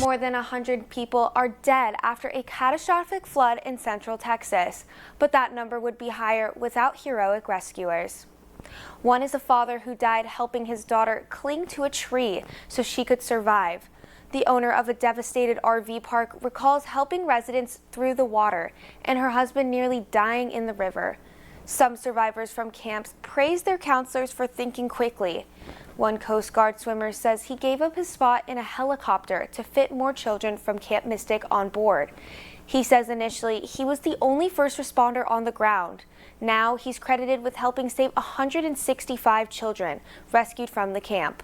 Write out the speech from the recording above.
More than 100 people are dead after a catastrophic flood in central Texas, but that number would be higher without heroic rescuers. One is a father who died helping his daughter cling to a tree so she could survive. The owner of a devastated RV park recalls helping residents through the water and her husband nearly dying in the river. Some survivors from camps praised their counselors for thinking quickly. One Coast Guard swimmer says he gave up his spot in a helicopter to fit more children from Camp Mystic on board. He says initially he was the only first responder on the ground. Now he's credited with helping save 165 children rescued from the camp.